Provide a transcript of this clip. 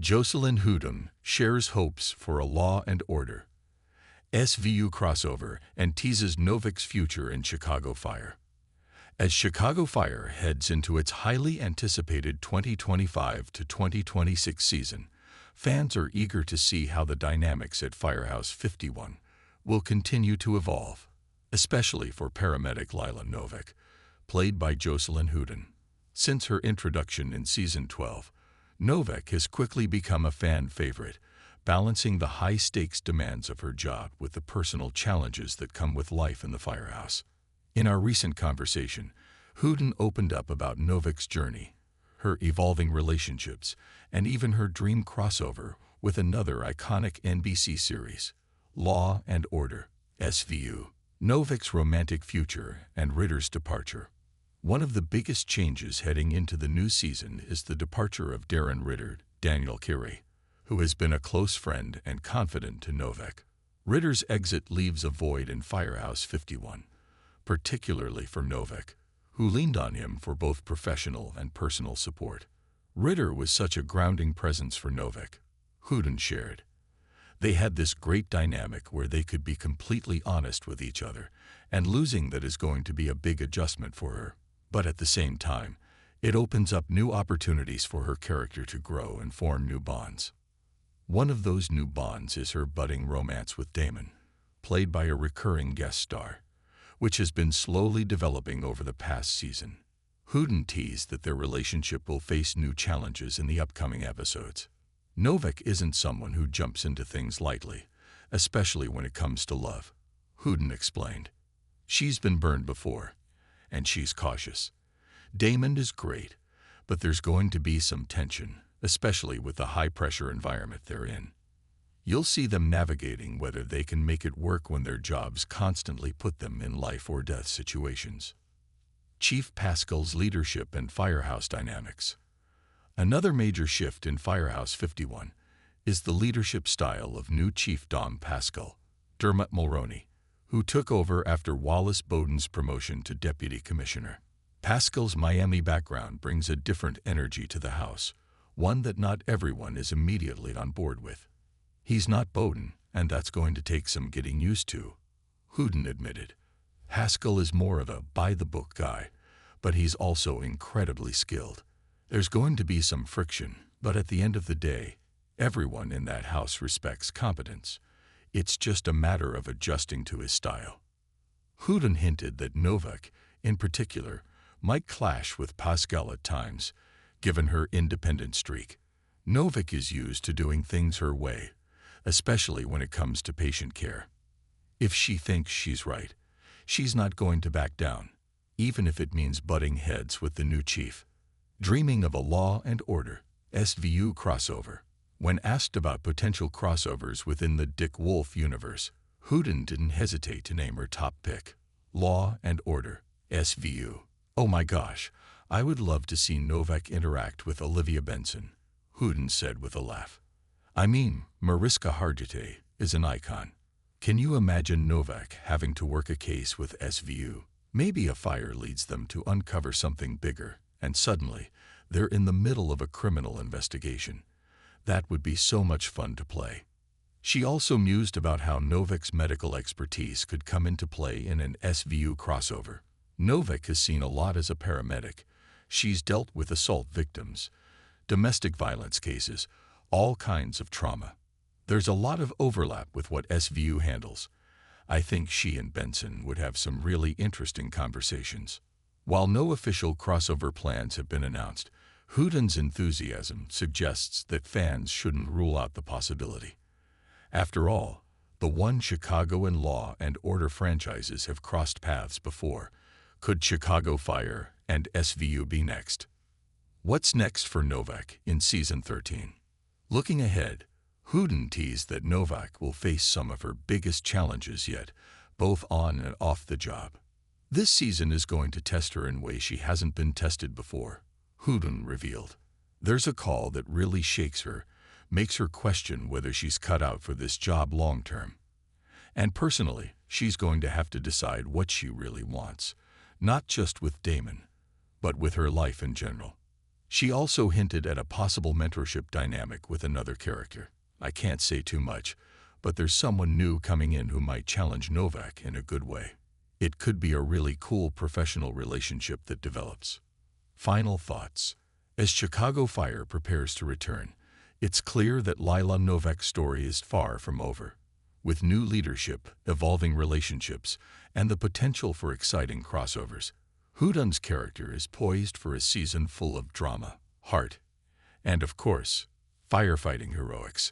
Jocelyn Hudon shares hopes for a Law and Order SVU crossover and teases Novik's future in Chicago Fire. As Chicago Fire heads into its highly anticipated 2025 to 2026 season, fans are eager to see how the dynamics at Firehouse 51 will continue to evolve, especially for paramedic Lila Novik, played by Jocelyn Hudon. Since her introduction in Season 12, Novik has quickly become a fan favorite, balancing the high-stakes demands of her job with the personal challenges that come with life in the firehouse. In our recent conversation, Hudon opened up about Novik's journey, her evolving relationships, and even her dream crossover with another iconic NBC series, Law and Order SVU. Novik's romantic future and Ritter's departure. One of the biggest changes heading into the new season is the departure of Darren Ritter, Daniel Carey, who has been a close friend and confidant to Novik. Ritter's exit leaves a void in Firehouse 51, particularly for Novik, who leaned on him for both professional and personal support. Ritter was such a grounding presence for Novik, Hudon shared. They had this great dynamic where they could be completely honest with each other, and losing that is going to be a big adjustment for her. But at the same time, it opens up new opportunities for her character to grow and form new bonds. One of those new bonds is her budding romance with Damon, played by a recurring guest star, which has been slowly developing over the past season. Hudon teased that their relationship will face new challenges in the upcoming episodes. Novik isn't someone who jumps into things lightly, especially when it comes to love, Hudon explained. She's been burned before, and she's cautious. Damon is great, but there's going to be some tension, especially with the high-pressure environment they're in. You'll see them navigating whether they can make it work when their jobs constantly put them in life-or-death situations. Chief Pascal's leadership and firehouse dynamics. Another major shift in Firehouse 51 is the leadership style of new Chief Dom Pascal, Dermot Mulroney, who took over after Wallace Bowden's promotion to Deputy Commissioner. Pascal's Miami background brings a different energy to the house, one that not everyone is immediately on board with. He's not Bowden, and that's going to take some getting used to, Hudon admitted. Pascal is more of a by-the-book guy, but he's also incredibly skilled. There's going to be some friction, but at the end of the day, everyone in that house respects competence. It's just a matter of adjusting to his style. Hudon hinted that Novik, in particular, might clash with Pascal at times, given her independent streak. Novik is used to doing things her way, especially when it comes to patient care. If she thinks she's right, she's not going to back down, even if it means butting heads with the new chief. Dreaming of a Law and Order SVU crossover. When asked about potential crossovers within the Dick Wolf universe, Hudon didn't hesitate to name her top pick, Law and Order SVU. Oh my gosh, I would love to see Novik interact with Olivia Benson, Hudon said with a laugh. I mean, Mariska Hargitay is an icon. Can you imagine Novik having to work a case with SVU? Maybe a fire leads them to uncover something bigger, and suddenly, they're in the middle of a criminal investigation. That would be so much fun to play. She also mused about how Novik's medical expertise could come into play in an SVU crossover. Novik has seen a lot as a paramedic. She's dealt with assault victims, domestic violence cases, all kinds of trauma. There's a lot of overlap with what SVU handles. I think she and Benson would have some really interesting conversations. While no official crossover plans have been announced, Hudon's enthusiasm suggests that fans shouldn't rule out the possibility. After all, the One Chicago and Law and Order franchises have crossed paths before. Could Chicago Fire and SVU be next? What's next for Novik in Season 13? Looking ahead, Hudon teased that Novik will face some of her biggest challenges yet, both on and off the job. This season is going to test her in ways she hasn't been tested before, Hudon revealed. There's a call that really shakes her, makes her question whether she's cut out for this job long-term. And personally, she's going to have to decide what she really wants, not just with Damon, but with her life in general. She also hinted at a possible mentorship dynamic with another character. I can't say too much, but there's someone new coming in who might challenge Novak in a good way. It could be a really cool professional relationship that develops. Final thoughts. As Chicago Fire prepares to return, it's clear that Lila Novak's story is far from over. With new leadership, evolving relationships, and the potential for exciting crossovers, Hudon's character is poised for a season full of drama, heart, and, of course, firefighting heroics.